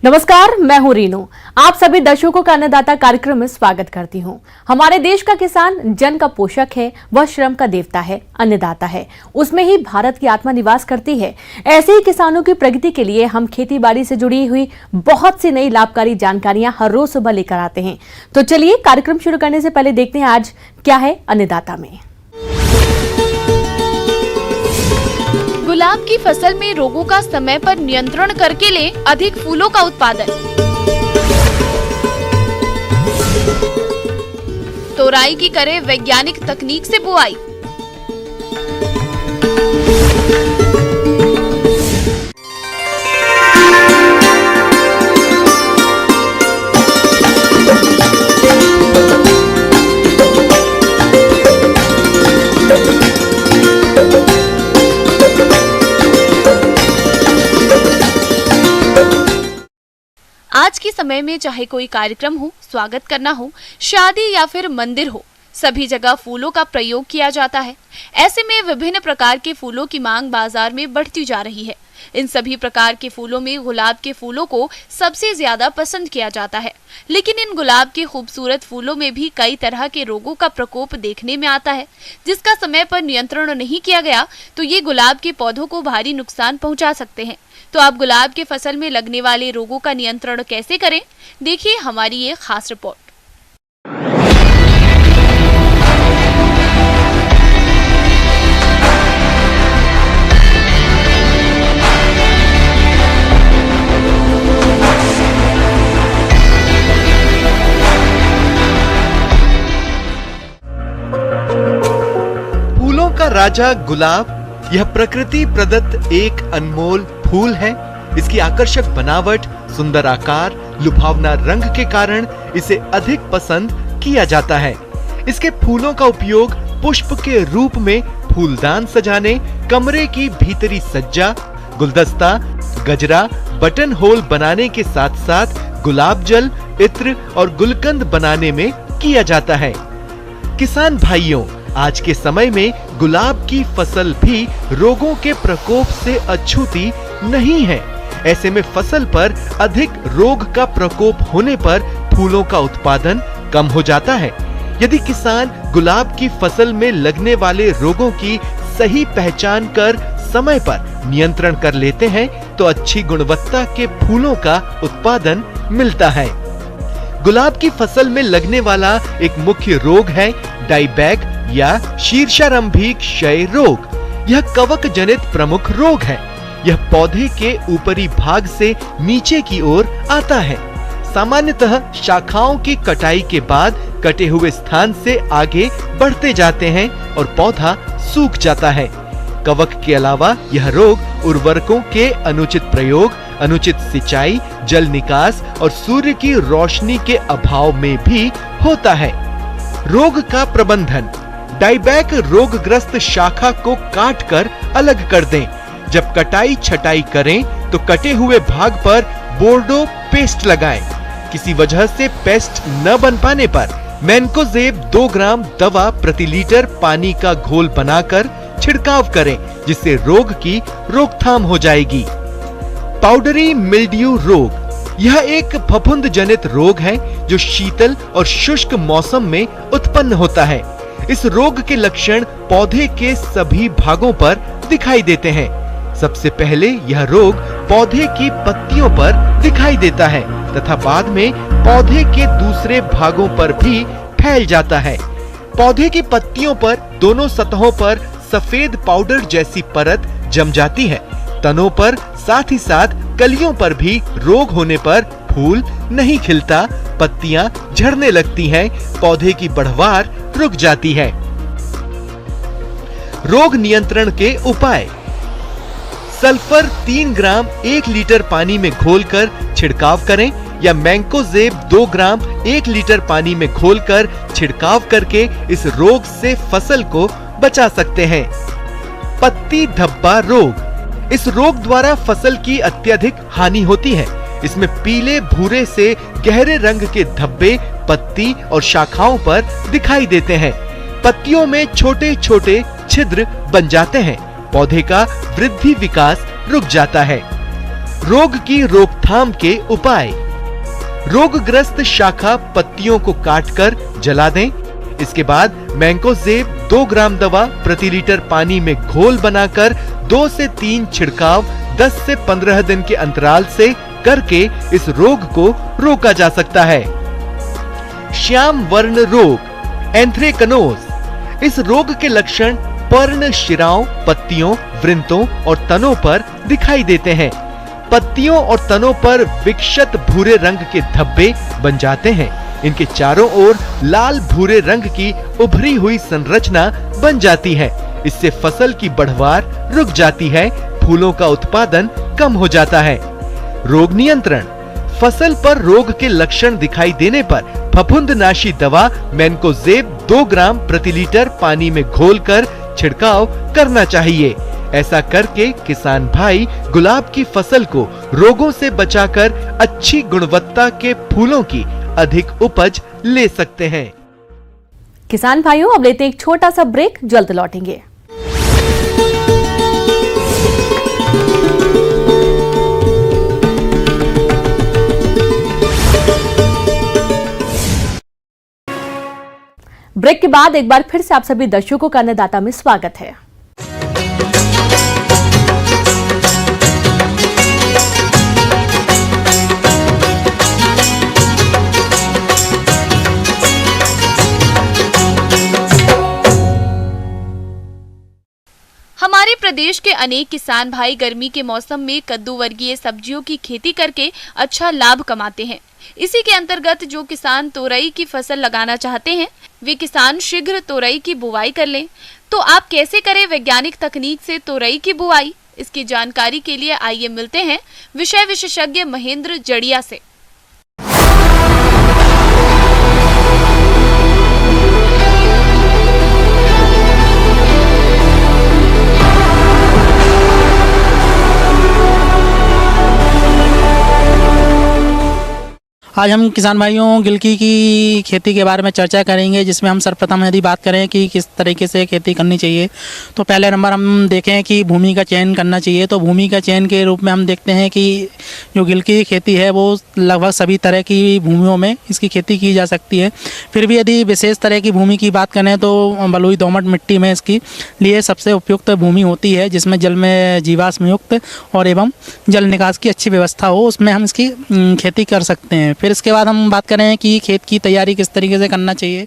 नमस्कार, मैं हूं रीनू। आप सभी दर्शकों का अन्नदाता कार्यक्रम में स्वागत करती हूं। हमारे देश का किसान जन का पोषक है, वह श्रम का देवता है, अन्नदाता है। उसमें ही भारत की आत्मा निवास करती है। ऐसे ही किसानों की प्रगति के लिए हम खेती बाड़ी से जुड़ी हुई बहुत सी नई लाभकारी जानकारियां हर रोज सुबह लेकर आते हैं। तो चलिए कार्यक्रम शुरू करने से पहले देखते हैं आज क्या है अन्नदाता में। गुलाब की फसल में रोगों का समय पर नियंत्रण करके ले अधिक फूलों का उत्पादन। तोराई की करें वैज्ञानिक तकनीक से बुआई। आज के समय में चाहे कोई कार्यक्रम हो, स्वागत करना हो, शादी या फिर मंदिर हो, सभी जगह फूलों का प्रयोग किया जाता है। ऐसे में विभिन्न प्रकार के फूलों की मांग बाजार में बढ़ती जा रही है। इन सभी प्रकार के फूलों में गुलाब के फूलों को सबसे ज्यादा पसंद किया जाता है। लेकिन इन गुलाब के खूबसूरत फूलों में भी कई तरह के रोगों का प्रकोप देखने में आता है, जिसका समय पर नियंत्रण नहीं किया गया तो ये गुलाब के पौधों को भारी नुकसान पहुंचा सकते हैं। तो आप गुलाब के फसल में लगने वाले रोगों का नियंत्रण कैसे करें, देखिए हमारी ये खास रिपोर्ट। फूलों का राजा गुलाब यह प्रकृति प्रदत्त एक अनमोल फूल है। इसकी आकर्षक बनावट, सुंदर आकार, लुभावना रंग के कारण इसे अधिक पसंद किया जाता है। इसके फूलों का उपयोग पुष्प के रूप में फूलदान सजाने, कमरे की भीतरी सज्जा, गुलदस्ता, गजरा, बटन होल बनाने के साथ साथ गुलाब जल, इत्र और गुलकंद बनाने में किया जाता है। किसान भाइयों, आज के समय में गुलाब की फसल भी रोगों के प्रकोप से अछूती नहीं है। ऐसे में फसल पर अधिक रोग का प्रकोप होने पर फूलों का उत्पादन कम हो जाता है। यदि किसान गुलाब की फसल में लगने वाले रोगों की सही पहचान कर समय पर नियंत्रण कर लेते हैं तो अच्छी गुणवत्ता के फूलों का उत्पादन मिलता है। गुलाब की फसल में लगने वाला एक मुख्य रोग है डाईबैक या शीर्षारंभी क्षय रोग। यह कवक जनित प्रमुख रोग है। यह पौधे के ऊपरी भाग से नीचे की ओर आता है। सामान्यतः शाखाओं की कटाई के बाद कटे हुए स्थान से आगे बढ़ते जाते हैं और पौधा सूख जाता है। कवक के अलावा यह रोग उर्वरकों के अनुचित प्रयोग, अनुचित सिंचाई, जल निकास और सूर्य की रोशनी के अभाव में भी होता है। रोग का प्रबंधन। डाईबैक रोगग्रस्त शाखा को काटकर अलग कर दें। जब कटाई छटाई करें तो कटे हुए भाग पर बोर्डो पेस्ट लगाएं। किसी वजह से पेस्ट न बन पाने पर मैनकोजेब 2 ग्राम दवा प्रति लीटर पानी का घोल बनाकर छिड़काव करें, जिससे रोग की रोकथाम हो जाएगी। पाउडरी मिल्ड्यू रोग। यह एक फफूंद जनित रोग है जो शीतल और शुष्क मौसम में उत्पन्न होता है। इस रोग के लक्षण पौधे के सभी भागों पर दिखाई देते हैं। सबसे पहले यह रोग पौधे की पत्तियों पर दिखाई देता है तथा बाद में पौधे के दूसरे भागों पर भी फैल जाता है। पौधे की पत्तियों पर दोनों सतहों पर सफेद पाउडर जैसी परत जम जाती है। तनों पर साथ ही साथ कलियों पर भी रोग होने पर फूल नहीं खिलता, पत्तियां झड़ने लगती हैं, पौधे की बढ़वार रुक जाती है। रोग नियंत्रण के उपाय। सल्फर 3 ग्राम 1 लीटर पानी में घोलकर छिड़काव करें या मैंकोजेब 2 ग्राम 1 लीटर पानी में घोलकर छिड़काव करके इस रोग से फसल को बचा सकते हैं। पत्ती धब्बा रोग। इस रोग द्वारा फसल की अत्यधिक हानि होती है। इसमें पीले भूरे से गहरे रंग के धब्बे पत्ती और शाखाओं पर दिखाई देते हैं। पत्तियों में छोटे छोटे छिद्र बन जाते हैं। पौधे का वृद्धि विकास रुक जाता है। रोग की रोकथाम के उपाय। रोगग्रस्त शाखा पत्तियों को काटकर जला दें। इसके बाद मैंकोजेब 2 ग्राम दवा प्रति लीटर पानी में घोल बनाकर 2 से 3 छिड़काव 10 से 15 दिन के अंतराल से करके इस रोग को रोका जा सकता है। श्याम वर्ण रोग, एंथ्रेकनोज। इस रोग के लक्षण पर्ण शिराओं, पत्तियों, वृंतों और तनों पर दिखाई देते हैं। पत्तियों और तनों पर विक्षत भूरे रंग के धब्बे बन जाते हैं। इनके चारों ओर लाल भूरे रंग की उभरी हुई संरचना बन जाती है। इससे फसल की बढ़वार रुक जाती है, फूलों का उत्पादन कम हो जाता है। रोग नियंत्रण। फसल पर रोग के लक्षण दिखाई देने पर फफूंदनाशी दवा मैंकोजेब 2 ग्राम प्रति लीटर पानी में घोलकर छिड़काव करना चाहिए। ऐसा करके किसान भाई गुलाब की फसल को रोगों से बचाकर अच्छी गुणवत्ता के फूलों की अधिक उपज ले सकते हैं। किसान भाइयों, अब लेते हैं एक छोटा सा ब्रेक, जल्द लौटेंगे। ब्रेक के बाद एक बार फिर से आप सभी दर्शकों का अन्नदाता में स्वागत है। हमारे प्रदेश के अनेक किसान भाई गर्मी के मौसम में कद्दू वर्गीय सब्जियों की खेती करके अच्छा लाभ कमाते हैं। इसी के अंतर्गत जो किसान तोरई की फसल लगाना चाहते हैं, वे किसान शीघ्र तोरई की बुवाई कर लें। तो आप कैसे करें वैज्ञानिक तकनीक से तोरई की बुवाई? इसकी जानकारी के लिए आइए मिलते हैं विषय विशेषज्ञ महेंद्र जड़िया से। आज हम किसान भाइयों गिलकी की खेती के बारे में चर्चा करेंगे, जिसमें हम सर्वप्रथम यदि बात करें कि किस तरीके से खेती करनी चाहिए, तो पहले नंबर हम देखें कि भूमि का चयन करना चाहिए। तो भूमि का चयन के रूप में हम देखते हैं कि जो गिलकी की खेती है वो लगभग सभी तरह की भूमियों में इसकी खेती की जा सकती है। फिर भी यदि विशेष तरह की भूमि की बात करें तो बलुई दोमट मिट्टी में इसकी लिए सबसे उपयुक्त भूमि होती है, जिसमें जल में जीवाश्म युक्त और एवं जल निकास की अच्छी व्यवस्था हो, उसमें हम इसकी खेती कर सकते हैं। फिर इसके बाद हम बात करें कि खेत की तैयारी किस तरीके से करना चाहिए।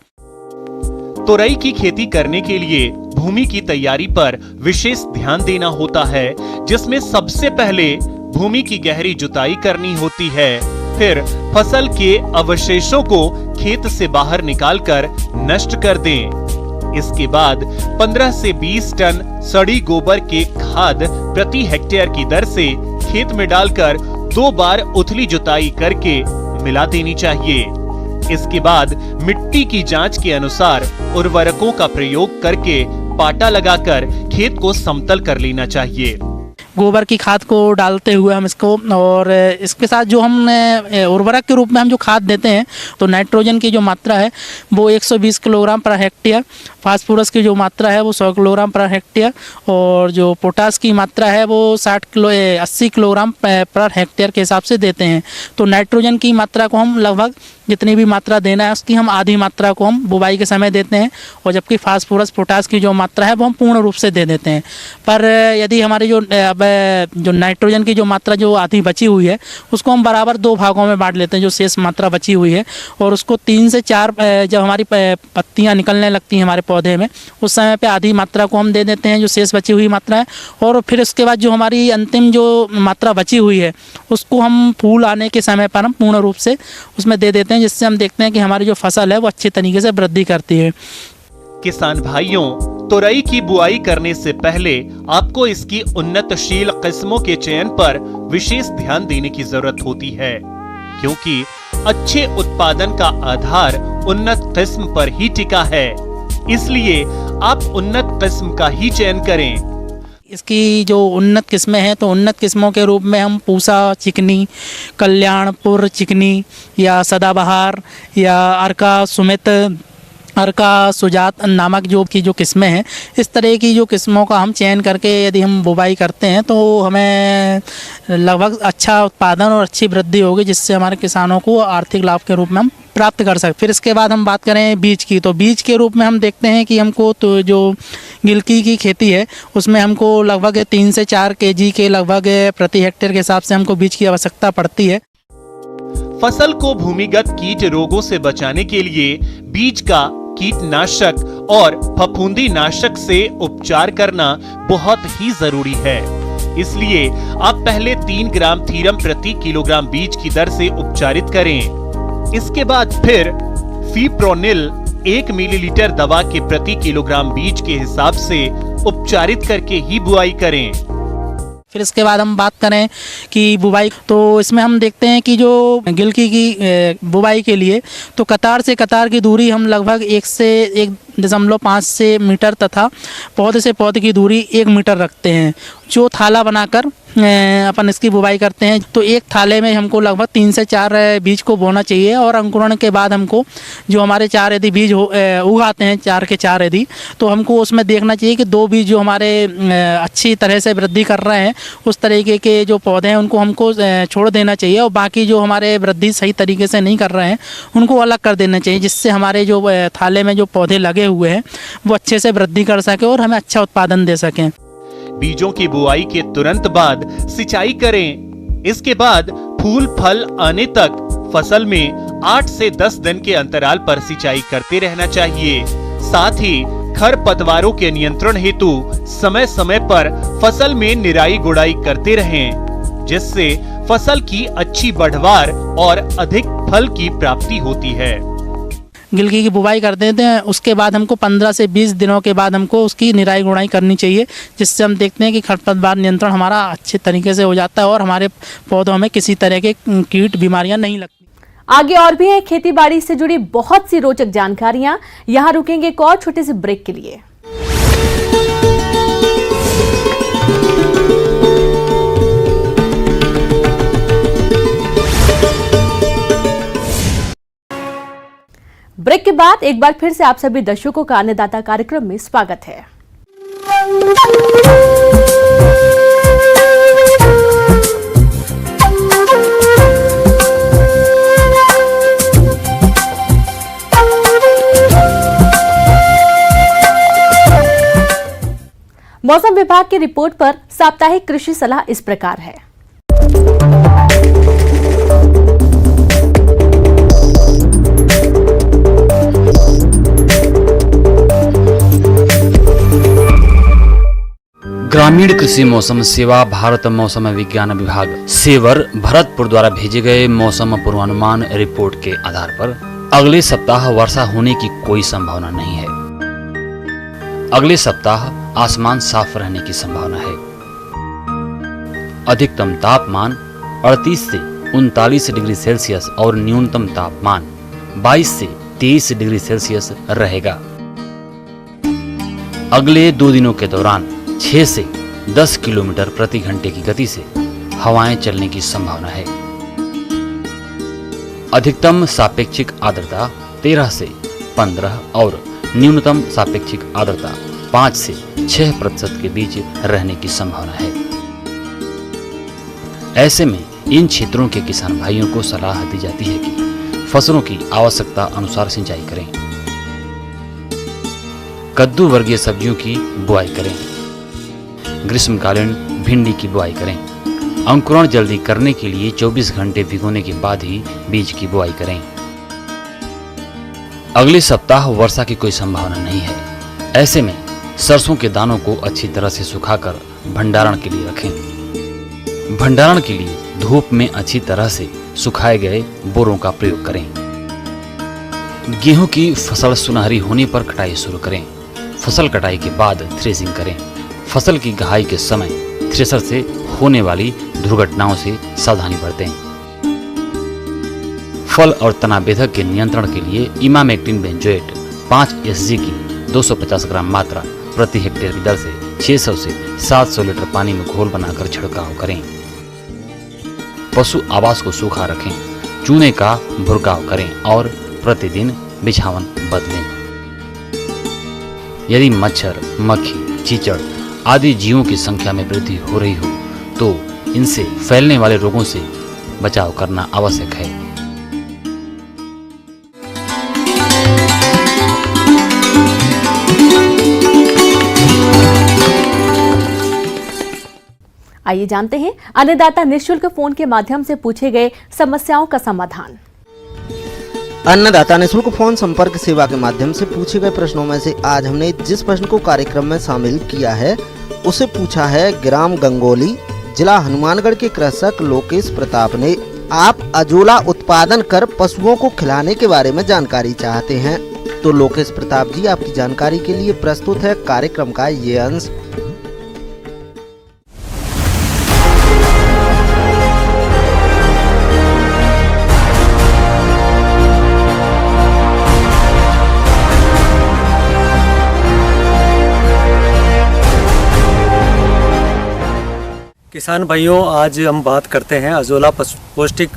तोरई की खेती करने के लिए भूमि की तैयारी पर विशेष ध्यान देना होता है, जिसमें सबसे पहले भूमि की गहरी जुताई करनी होती है। फिर फसल के अवशेषों को खेत से बाहर निकालकर नष्ट कर दें। इसके बाद 15 से 20 टन सड़ी गोबर के खाद प्रति हेक्टेयर की दर से खेत में डालकर 2 बार उथली जुताई करके मिला देनी चाहिए। इसके बाद मिट्टी की जांच के अनुसार उर्वरकों का प्रयोग करके पाटा लगाकर खेत को समतल कर लेना चाहिए। गोबर की खाद को डालते हुए हम इसको, और इसके साथ जो हम उर्वरक के रूप में हम जो खाद देते हैं, तो नाइट्रोजन की जो मात्रा है वो 120 किलोग्राम पर हेक्टेयर, फास्फोरस की जो मात्रा है वो 100 किलोग्राम पर हेक्टेयर, और जो पोटास की मात्रा है वो 80 किलोग्राम पर हेक्टेयर के हिसाब से देते हैं। तो नाइट्रोजन की मात्रा को हम लगभग जितनी भी मात्रा देना है उसकी हम आधी मात्रा को हम बुवाई के समय देते हैं, और जबकि फास्फोरस पोटास की जो मात्रा है वो हम पूर्ण रूप से दे देते हैं। पर यदि हमारी जो नाइट्रोजन की जो मात्रा जो आधी बची हुई है उसको हम बराबर 2 भागों में बांट लेते हैं, जो शेष मात्रा बची हुई है, और उसको 3 से 4 जब हमारी पत्तियां निकलने लगती हैं हमारे पौधे में, उस समय पे आधी मात्रा को हम दे देते हैं, जो शेष बची हुई मात्रा है। और फिर उसके बाद जो हमारी अंतिम जो मात्रा बची हुई है उसको हम फूल आने के समय पर हम पूर्ण रूप से उसमें दे देते हैं, जिससे हम देखते हैं कि हमारी जो फसल है वो अच्छी तरीके से वृद्धि करती है। किसान भाइयों, तोरई की बुआई करने से पहले आपको इसकी उन्नतशील किस्मों के चयन पर विशेष ध्यान देने की जरूरत होती है, क्योंकि अच्छे उत्पादन का आधार उन्नत किस्म पर ही टिका है। इसलिए आप उन्नत किस्म का ही चयन करें। इसकी जो उन्नत किस्में हैं, तो उन्नत किस्मों के रूप में हम पूसा चिकनी, कल्याणपुर चिकनी, या सदाबहार, या अर्का सुमित, अर्का, सुजात नामक जो किस्में हैं, इस तरह की जो किस्मों का हम चयन करके यदि हम बुवाई करते हैं तो हमें लगभग अच्छा उत्पादन और अच्छी वृद्धि होगी, जिससे हमारे किसानों को आर्थिक लाभ के रूप में हम प्राप्त कर सकते। फिर इसके बाद हम बात करें बीज की, तो बीज के रूप में हम देखते हैं कि हमको तो जो गिलकी की खेती है उसमें हमको लगभग 3 से 4 kg के लगभग प्रति हेक्टेयर के हिसाब से हमको बीज की आवश्यकता पड़ती है। फसल को भूमिगत कीट रोगों से बचाने के लिए बीज का कीटनाशक और फफूंदी नाशक से उपचार करना बहुत ही जरूरी है। इसलिए आप पहले 3 ग्राम थीरम प्रति किलोग्राम बीज की दर से उपचारित करें। इसके बाद फिर फीप्रोनिल 1 मिलीलीटर दवा के प्रति किलोग्राम बीज के हिसाब से उपचारित करके ही बुआई करें। फिर इसके बाद हम बात करें कि बुवाई, तो इसमें हम देखते हैं कि जो गिलकी की बुवाई के लिए तो कतार से कतार की दूरी हम लगभग 1 से 1.5 मीटर तथा पौधे से पौधे की दूरी 1 मीटर रखते हैं। जो थाला बनाकर अपन इसकी बुवाई करते हैं तो एक थाले में हमको लगभग 3 से 4 बीज को बोना चाहिए, और अंकुरण के बाद हमको जो हमारे 4 यदि बीज उगाते हैं 4 के 4 यदि, तो हमको उसमें देखना चाहिए कि 2 बीज जो हमारे अच्छी तरह से वृद्धि कर रहे हैं उस तरीके के जो पौधे हैं उनको हमको छोड़ देना चाहिए, और बाकी जो हमारे वृद्धि सही तरीके से नहीं कर रहे हैं उनको अलग कर देना चाहिए, जिससे हमारे जो थाले में जो पौधे लगे हुए हैं वो अच्छे से वृद्धि कर सके और हमें अच्छा उत्पादन दे सकें। बीजों की बुआई के तुरंत बाद सिंचाई करें। इसके बाद फूल फल आने तक फसल में 8 से 10 दिन के अंतराल पर सिंचाई करते रहना चाहिए। साथ ही खरपतवारों के नियंत्रण हेतु समय समय पर फसल में निराई गुड़ाई करते रहें, जिससे फसल की अच्छी बढ़वार और अधिक फल की प्राप्ति होती है। गिलकी की बुवाई कर देते हैं, उसके बाद हमको 15 से 20 दिनों के बाद हमको उसकी निराई गुड़ाई करनी चाहिए, जिससे हम देखते हैं कि खरपतवार नियंत्रण हमारा अच्छे तरीके से हो जाता है और हमारे पौधों में किसी तरह के कीट बीमारियां नहीं लगती। आगे और भी है खेती बाड़ी से जुड़ी बहुत सी रोचक जानकारियां। यहाँ रुकेंगे एक और छोटे से ब्रेक के लिए। ब्रेक के बाद एक बार फिर से आप सभी दर्शकों का अन्नदाता कार्यक्रम में स्वागत है। मौसम विभाग की रिपोर्ट पर साप्ताहिक कृषि सलाह इस प्रकार है। ग्रामीण कृषि मौसम सेवा भारत मौसम विज्ञान विभाग सेवर भरतपुर द्वारा भेजे गए मौसम पूर्वानुमान रिपोर्ट के आधार पर अगले सप्ताह वर्षा होने की कोई संभावना नहीं है। अगले सप्ताह आसमान साफ रहने की संभावना है। अधिकतम तापमान 38 से 39 डिग्री सेल्सियस और न्यूनतम तापमान 22 से 23 डिग्री सेल्सियस रहेगा। अगले 2 दिनों के दौरान 6 से 10 किलोमीटर प्रति घंटे की गति से हवाएं चलने की संभावना है। अधिकतम सापेक्षिक आर्द्रता 13 से 15 और न्यूनतम सापेक्षिक आर्द्रता 5 से 6% के बीच रहने की संभावना है। ऐसे में इन क्षेत्रों के किसान भाइयों को सलाह दी जाती है कि फसलों की आवश्यकता अनुसार सिंचाई करें। कद्दू वर्गीय सब्जियों की बुआई करें। ग्रीष्मकालीन भिंडी की बुआई करें। अंकुरण जल्दी करने के लिए 24 घंटे भिगोने के बाद ही बीज की बुआई करें। अगले सप्ताह वर्षा की कोई संभावना नहीं है। ऐसे में सरसों के दानों को अच्छी तरह से सुखाकर भंडारण के लिए रखें। भंडारण के लिए धूप में अच्छी तरह से सुखाए गए बोरों का प्रयोग करें। गेहूं की फसल सुनहरी होने पर कटाई शुरू करें। फसल कटाई के बाद थ्रेसिंग करें। फसल की गहाई के समय थ्रेसर से होने वाली दुर्घटनाओं से सावधानी बरतें। फल और तना बेधक के नियंत्रण के लिए इमामेक्टिन बेंजोएट 5 SG की 250 ग्राम मात्रा प्रति हेक्टेयर की दर से 600 से 700 लीटर पानी में घोल बनाकर छिड़काव करें। पशु आवास को सूखा रखें। चूने का भुरकाव करें और प्रतिदिन बिछावन बदलें। यदि मच्छर, मक्खी, चीचड़ आदि जीवों की संख्या में वृद्धि हो रही हो तो इनसे फैलने वाले रोगों से बचाव करना आवश्यक है। आइए जानते हैं अन्नदाता निःशुल्क फोन के माध्यम से पूछे गए समस्याओं का समाधान। अन्नदाता निःशुल्क फोन संपर्क सेवा के माध्यम से पूछे गए प्रश्नों में से आज हमने जिस प्रश्न को कार्यक्रम में शामिल किया है उसे पूछा है ग्राम गंगोली, जिला हनुमानगढ़ के कृषक लोकेश प्रताप ने। आप अजोला उत्पादन कर पशुओं को खिलाने के बारे में जानकारी चाहते हैं तो लोकेश प्रताप जी आपकी जानकारी के लिए प्रस्तुत है कार्यक्रम का ये अंश। किसान भाइयों, आज हम बात करते हैं अजोला पौष्टिक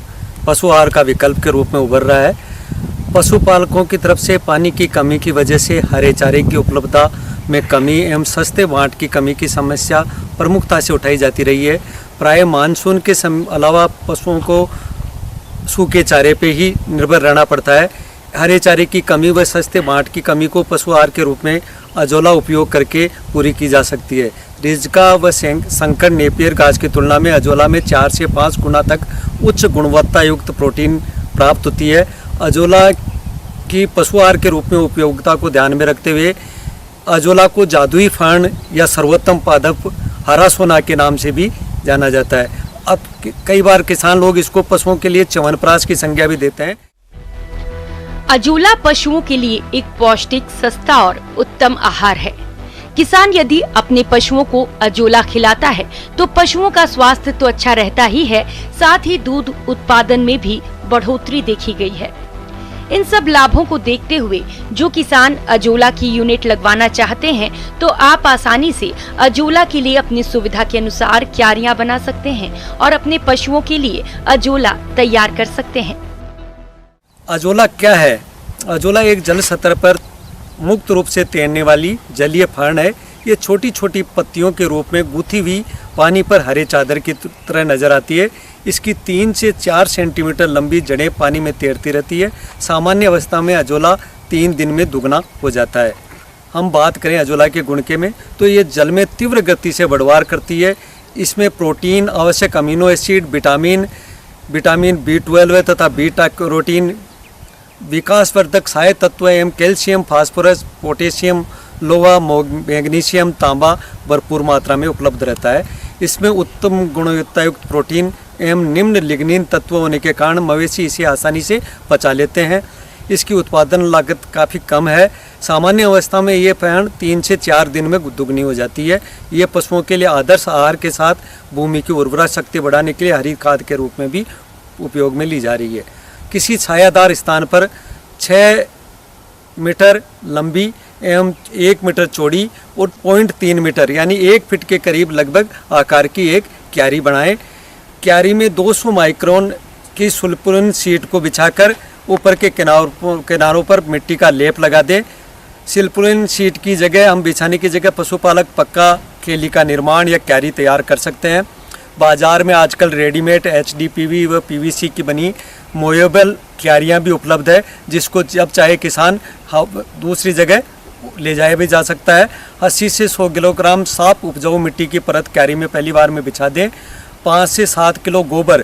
पशु आहार का विकल्प के रूप में उभर रहा है। पशुपालकों की तरफ से पानी की कमी की वजह से हरे चारे की उपलब्धता में कमी एवं सस्ते बाँट की कमी की समस्या प्रमुखता से उठाई जाती रही है। प्राय मानसून के अलावा पशुओं को सूखे चारे पे ही निर्भर रहना पड़ता है। हरे चारे की कमी व सस्ते बाँट की कमी को पशु आहार के रूप में अजोला उपयोग करके पूरी की जा सकती है। रिजका व संकर नेपियर घास की तुलना में अजोला में 4 से 5 गुना तक उच्च गुणवत्ता युक्त प्रोटीन प्राप्त होती है। अजोला की पशु आहार के रूप में उपयोगिता को ध्यान में रखते हुए अजोला को जादुई फर्ण या सर्वोत्तम पादप हरा सोना के नाम से भी जाना जाता है। अब कई बार किसान लोग इसको पशुओं के लिए च्यवनप्राश की संज्ञा भी देते हैं। अजोला पशुओं के लिए एक पौष्टिक, सस्ता और उत्तम आहार है। किसान यदि अपने पशुओं को अजोला खिलाता है तो पशुओं का स्वास्थ्य तो अच्छा रहता ही है, साथ ही दूध उत्पादन में भी बढ़ोतरी देखी गई है। इन सब लाभों को देखते हुए जो किसान अजोला की यूनिट लगवाना चाहते हैं तो आप आसानी से अजोला के लिए अपनी सुविधा के अनुसार क्यारियां बना सकते हैं और अपने पशुओं के लिए अजोला तैयार कर सकते हैं। अजोला क्या है? अजोला एक जल सतह पर मुक्त रूप से तैरने वाली जलीय फर्ण है। ये छोटी छोटी पत्तियों के रूप में गूंथी हुई पानी पर हरे चादर की तरह नजर आती है। इसकी 3 से 4 सेंटीमीटर लंबी जड़ें पानी में तैरती रहती है। सामान्य अवस्था में अजोला 3 दिन में दुगना हो जाता है। हम बात करें अजोला के गुण के में तो ये जल में तीव्र गति से बढ़वार करती है। इसमें प्रोटीन, आवश्यक अमीनो एसिड, विटामिन B12 तथा बीटा कैरोटीन, विकासवर्धक सहायक तत्व एवं कैल्शियम, फास्फोरस, पोटेशियम, लोहा, मैग्नीशियम, तांबा भरपूर मात्रा में उपलब्ध रहता है। इसमें उत्तम गुणवत्ता युक्त प्रोटीन एवं निम्न लिग्निन तत्व होने के कारण मवेशी इसे आसानी से पचा लेते हैं। इसकी उत्पादन लागत काफ़ी कम है। सामान्य अवस्था में ये फर्ण 3 से 4 दिन में दुगनी हो जाती है। ये पशुओं के लिए आदर्श आहार के साथ भूमि की उर्वरा शक्ति बढ़ाने के लिए हरी खाद के रूप में भी उपयोग में ली जा रही है। किसी छायादार स्थान पर 6 मीटर लंबी एवं 1 मीटर चौड़ी और 0.3 मीटर यानी 1 फीट के करीब लगभग आकार की एक क्यारी बनाएं। क्यारी में 200 माइक्रोन की सुल्फुरिन शीट को बिछाकर ऊपर के किनारों पर मिट्टी का लेप लगा दें। सुल्फुरिन शीट की जगह हम बिछाने की जगह पशुपालक पक्का खेली का निर्माण या क्यारी तैयार कर सकते हैं। बाजार में आजकल रेडीमेड HDPE व PVC की बनी मोएबल क्यारियाँ भी उपलब्ध है, जिसको जब चाहे किसान दूसरी जगह ले जाया भी जा सकता है। 80 से 100 किलोग्राम साफ उपजाऊ मिट्टी की परत क्यारी में पहली बार में बिछा दें। 5 से 7 किलो गोबर,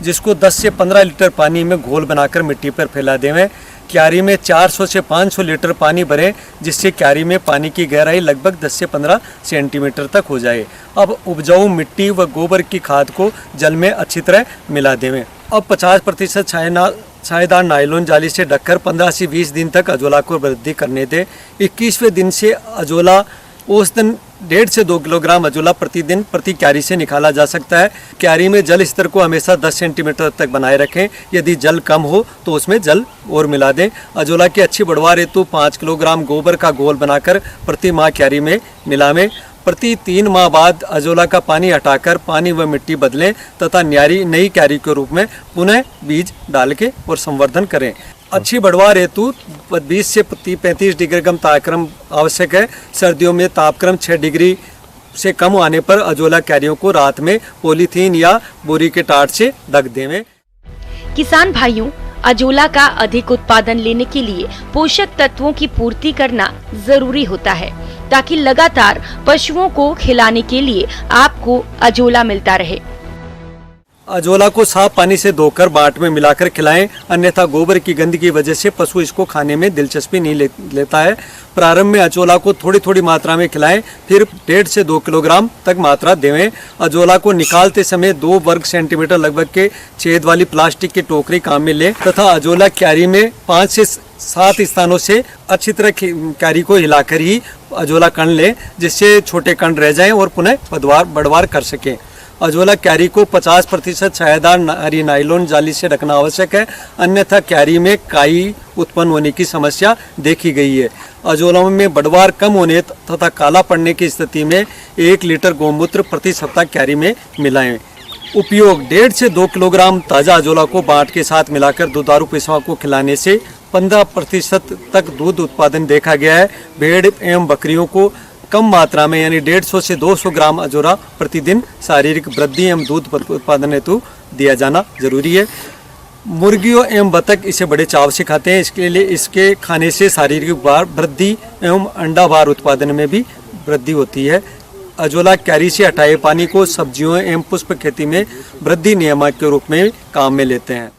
जिसको 10 से 15 लीटर पानी में घोल बनाकर मिट्टी पर फैला देवें। क्यारी में 400 से 500 लीटर पानी भरें, जिससे क्यारी में पानी की गहराई लगभग 10 से 15 सेंटीमीटर तक हो जाए। अब उपजाऊ मिट्टी व गोबर की खाद को जल में अच्छी तरह मिला देवें। अब 50% छायेदार नायलॉन जाली से ढककर 15 से 20 दिन तक अजोला को वृद्धि करने दें। 21वें दिन से अजोला औसतन 1.5 से 2 किलोग्राम अजोला प्रतिदिन प्रति क्यारी से निकाला जा सकता है। क्यारी में जल स्तर को हमेशा 10 सेंटीमीटर तक बनाए रखें। यदि जल कम हो तो उसमें जल और मिला दें। अजोला की अच्छी बढ़वार हेतु 5 किलोग्राम गोबर का घोल बनाकर प्रति माह क्यारी में मिलावें। प्रति 3 माह बाद अजोला का पानी हटाकर पानी व मिट्टी बदलें तथा नई क्यारी के रूप में पुनः बीज डाल के और संवर्धन करें। अच्छी बढ़वार हेतु 20 से 35 डिग्री कम तापक्रम आवश्यक है। सर्दियों में तापक्रम 6 डिग्री से कम आने पर अजोला कैरियों को रात में पॉलीथीन या बोरी के टाट से ढक देवें। किसान भाइयों, अजोला का अधिक उत्पादन लेने के लिए पोषक तत्वों की पूर्ति करना जरूरी होता है, ताकि लगातार पशुओं को खिलाने के लिए आपको अजोला मिलता रहे। अजोला को साफ पानी से धोकर बाट में मिलाकर खिलाएं, अन्यथा गोबर की गंदगी की वजह से पशु इसको खाने में दिलचस्पी नहीं लेता है। प्रारंभ में अजोला को थोड़ी थोड़ी मात्रा में खिलाएं, फिर 1.5 से 2 किलोग्राम तक मात्रा देवें। अजोला को निकालते समय 2 वर्ग सेंटीमीटर लगभग के छेद वाली प्लास्टिक की टोकरी काम में लें तथा अजोला क्यारी में 5 से 7 स्थानों से अच्छी तरह क्यारी को हिलाकर ही अजोला कण लें, जिससे छोटे कण रह जाएं और पुनः बढ़वार कर सकें। अजोला क्यारी को 50% छायादार हरी नायलॉन जाली से ढकना आवश्यक है, अन्यथा क्यारी में काई उत्पन्न होने की समस्या देखी गई है। अजोला में बढ़वार कम होने तथा काला पड़ने की स्थिति में 1 लीटर गौमूत्र प्रति सप्ताह क्यारी में मिलाएं। उपयोग 1.5 से 2 किलोग्राम ताज़ा अजोला को बाट के साथ मिलाकर दुधारू पशुओं को खिलाने से 15% तक दूध उत्पादन देखा गया है। भेड़ एवं बकरियों को कम मात्रा में यानी 150 से 200 ग्राम अजोला प्रतिदिन शारीरिक वृद्धि एवं दूध उत्पादन हेतु दिया जाना जरूरी है। मुर्गियों एवं बतख इसे बड़े चाव से खाते हैं, इसके लिए इसके खाने से शारीरिक वृद्धि एवं अंडा भार उत्पादन में भी वृद्धि होती है। अजोला क्यारी से हटाए पानी को सब्जियों एवं पुष्प खेती में वृद्धि नियामक के रूप में काम में लेते हैं।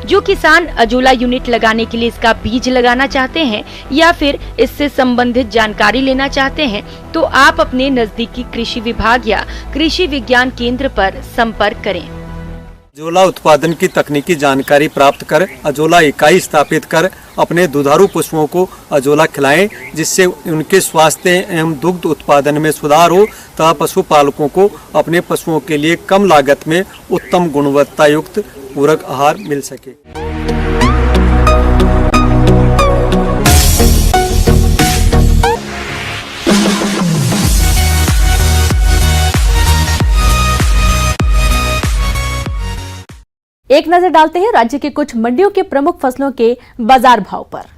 जो किसान अजोला यूनिट लगाने के लिए इसका बीज लगाना चाहते हैं या फिर इससे संबंधित जानकारी लेना चाहते हैं, तो आप अपने नजदीकी कृषि विभाग या कृषि विज्ञान केंद्र पर संपर्क करें। अजोला उत्पादन की तकनीकी जानकारी प्राप्त कर अजोला इकाई स्थापित कर अपने दुधारू पशुओं को अजोला खिलाएं, जिससे उनके स्वास्थ्य एवं दुग्ध उत्पादन में सुधार हो तथा पशुपालकों को अपने पशुओं के लिए कम लागत में उत्तम गुणवत्ता युक्त पूरक आहार मिल सके। एक नजर डालते हैं राज्य के कुछ मंडियों के प्रमुख फसलों के बाजार भाव पर।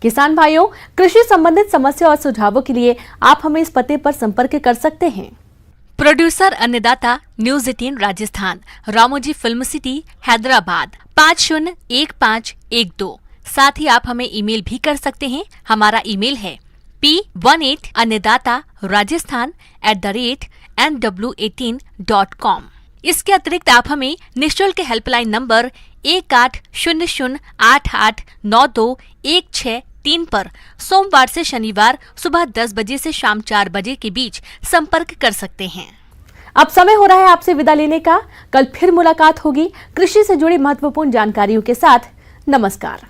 किसान भाइयों, कृषि संबंधित समस्या और सुझावों के लिए आप हमें इस पते पर संपर्क कर सकते हैं। प्रोड्यूसर अन्नदाता news 18 Rajasthan, Ramoji film city, Hyderabad 501512। साथ ही आप हमें ईमेल भी कर सकते हैं। हमारा ईमेल है p18annadatarajasthan@nw18.com। इसके अतिरिक्त आप हमें निःशुल्क हेल्पलाइन नंबर 1800889216 पर सोमवार से शनिवार सुबह 10 बजे से शाम 4 बजे के बीच संपर्क कर सकते हैं। अब समय हो रहा है आपसे विदा लेने का। कल फिर मुलाकात होगी कृषि से जुड़ी महत्वपूर्ण जानकारियों के साथ। नमस्कार।